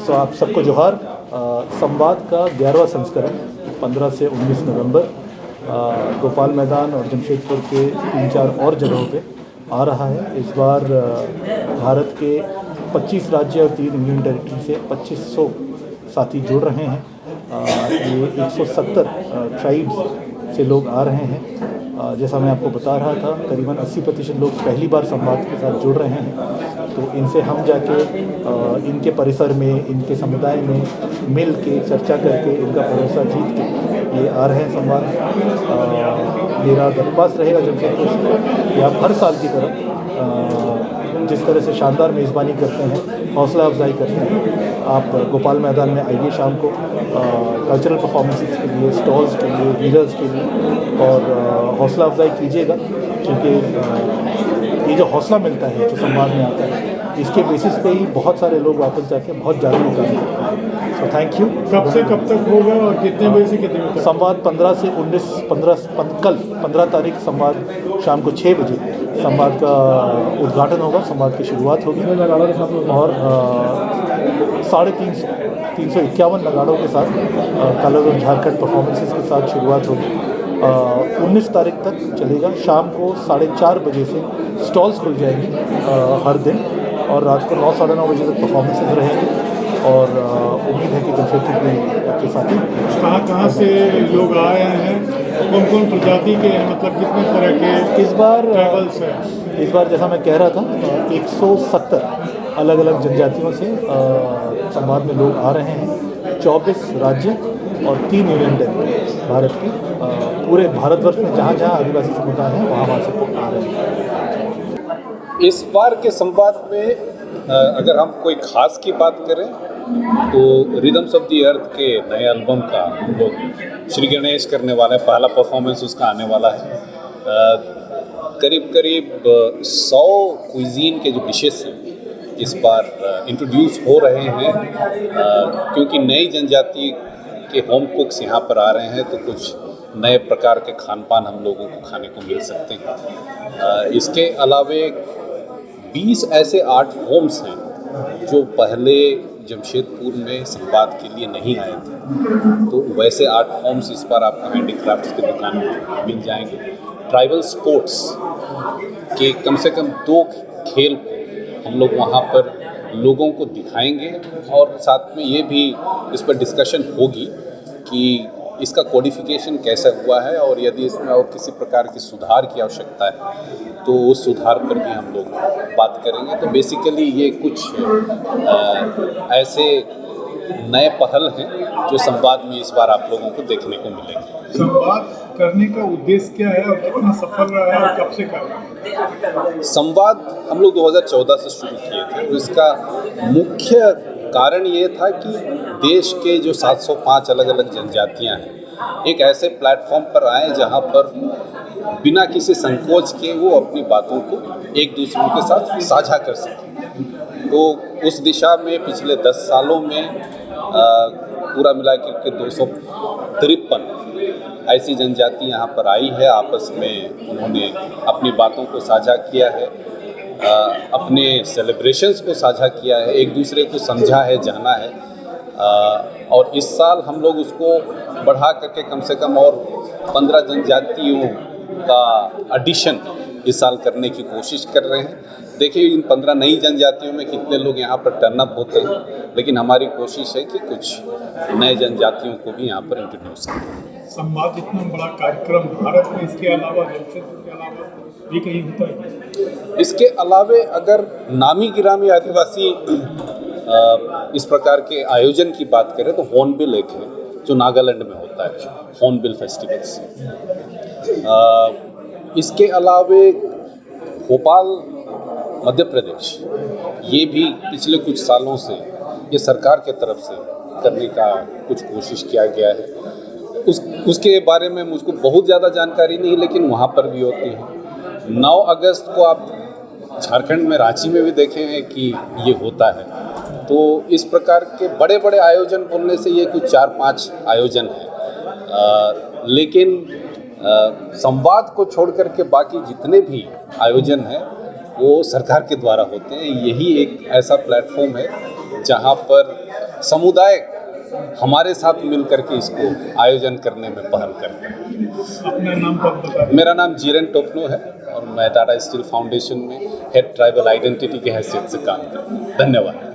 सो आप सबको जोहार। संवाद का 11वां संस्करण 15 से 19 नवंबर गोपाल मैदान और जमशेदपुर के 3-4 और जगहों पे आ रहा है। इस बार भारत के 25 राज्य और 3 यूनियन टेरिटरी से 2500 साथी जुड़ रहे हैं। ये 170 ट्राइब्स से लोग आ रहे हैं। जैसा मैं आपको बता रहा था, करीबन 80% लोग पहली बार संवाद के साथ जुड़ रहे हैं। तो इनसे हम जाके इनके परिसर में, इनके समुदाय में मिल के चर्चा करके इनका भरोसा जीत के ये आ रहे हैं संवाद। मेरा दरख्वास्त रहेगा जमशेदपुर से कि आप हर साल की तरह जिस तरह से शानदार मेज़बानी करते हैं, हौसला अफजाई करते हैं, आप गोपाल मैदान में आइए शाम को कल्चरल परफॉर्मेंसेस के लिए, स्टॉल्स के लिए, रीडर्स के लिए, और हौसला अफजाई कीजिएगा। क्योंकि ये जो हौसला मिलता है, जो संवाद में आता है, इसके बेसिस पे ही बहुत सारे लोग वापस जाके बहुत जागरूक काम करते हैं। So thank you. कब से कब तक होगा और कितने बजे से कितने बजे तक? संवाद 15 से 19 कल 15 तारीख संवाद शाम को 6 बजे संवाद का उद्घाटन होगा, संवाद की शुरुआत होगी और 351 नगाड़ों के साथ कलर और झारखंड परफॉर्मेंसेस के साथ शुरुआत होगी। 19 तारीख तक चलेगा। शाम को 4:30 बजे से स्टॉल्स खुल जाएंगे हर दिन, और रात को 9 साढ़े 9 बजे तक परफॉर्मेंसेस रहेंगे। और उम्मीद है कि जमशेदपुर के साथी कहाँ से लोग आए हैं, कौन कौन प्रजाति के हैं, मतलब कितने तरह के इस बार ट्राइबल्स हैं? इस बार जैसा मैं कह रहा था, 170 अलग अलग जनजातियों से संवाद में लोग आ रहे हैं। 24 राज्य और 3 यूनियन टेरिटरी भारत के, पूरे भारतवर्ष में जहाँ जहाँ आदिवासी समुदाय हैं वहाँ से लोग आ रहे हैं। इस बार के संवाद में अगर हम कोई खास की बात करें तो रिदम्स ऑफ द अर्थ के नए एल्बम का हम लोग श्री गणेश करने वाले हैं। पहला परफॉर्मेंस उसका आने वाला है। करीब 100 क्विजीन के जो डिशेस हैं इस बार इंट्रोड्यूस हो रहे हैं, क्योंकि नई जनजाति के होम कुक्स यहाँ पर आ रहे हैं, तो कुछ नए प्रकार के खान पान हम लोगों को खाने को मिल सकते हैं। इसके अलावे 20 ऐसे आर्ट होम्स हैं जो पहले जमशेदपुर में संवाद के लिए नहीं आए थे, तो वैसे आर्ट होम्स इस बार आपको हैंडीक्राफ्ट्स की दुकान में मिल जाएंगे। ट्राइबल स्पोर्ट्स के कम से कम 2 खेल हम लोग वहाँ पर लोगों को दिखाएंगे, और साथ में ये भी इस पर डिस्कशन होगी कि इसका कोडिफिकेशन कैसा हुआ है, और यदि इसमें और किसी प्रकार की सुधार की आवश्यकता है तो उस सुधार पर भी हम लोग बात करेंगे। तो बेसिकली ये कुछ ऐसे नए पहल हैं जो संवाद में इस बार आप लोगों को देखने को मिलेंगे। संवाद करने का उद्देश्य क्या है और कितना सफल रहा है और कब से कर रहे हैं? संवाद हम लोग 2014 से शुरू किए थे। तो इसका मुख्य कारण ये था कि देश के जो 705 अलग अलग जनजातियां हैं, एक ऐसे प्लेटफॉर्म पर आए जहां पर बिना किसी संकोच के वो अपनी बातों को एक दूसरे के साथ साझा कर सकें। तो उस दिशा में पिछले 10 सालों में पूरा मिला के 253 ऐसी जनजाति यहाँ पर आई है। आपस में उन्होंने अपनी बातों को साझा किया है, अपने सेलिब्रेशंस को साझा किया है, एक दूसरे को समझा है, जाना है। और इस साल हम लोग उसको बढ़ा करके कम से कम और 15 जनजातियों का एडिशन इस साल करने की कोशिश कर रहे हैं। देखिए इन 15 नई जनजातियों में कितने लोग यहाँ पर टर्न अप होते हैं, लेकिन हमारी कोशिश है कि कुछ नए जनजातियों को भी यहाँ पर इंट्रोड्यूस करें। संवाद इतना बड़ा कार्यक्रम भारत में, इसके अलावा जमशेदपुर के अलावा भी कहीं होता है? इसके अलावे अगर नामी गिरामी आदिवासी इस प्रकार के आयोजन की बात करें तो हॉर्नबिल एक है जो नागालैंड में होता है, हॉर्नबिल फेस्टिवल्स। इसके अलावे भोपाल मध्य प्रदेश, ये भी पिछले कुछ सालों से ये सरकार के तरफ से करने का कुछ कोशिश किया गया है। उसके बारे में मुझको बहुत ज़्यादा जानकारी नहीं, लेकिन वहाँ पर भी होती है। 9 अगस्त को आप झारखंड में रांची में भी देखे हैं कि ये होता है। तो इस प्रकार के बड़े बड़े आयोजन बोलने से ये कुछ 4-5 आयोजन हैं, लेकिन संवाद को छोड़ करके बाकी जितने भी आयोजन हैं वो सरकार के द्वारा होते हैं। यही एक ऐसा प्लेटफॉर्म है जहाँ पर समुदाय हमारे साथ मिल करके इसको आयोजन करने में पहल करते हैं। अपना नाम पद बता दें। मेरा नाम जीरेन टोपनो है और मैं टाटा स्टील फाउंडेशन में हेड ट्राइबल आइडेंटिटी के हैसियत से काम करता हूँ। धन्यवाद।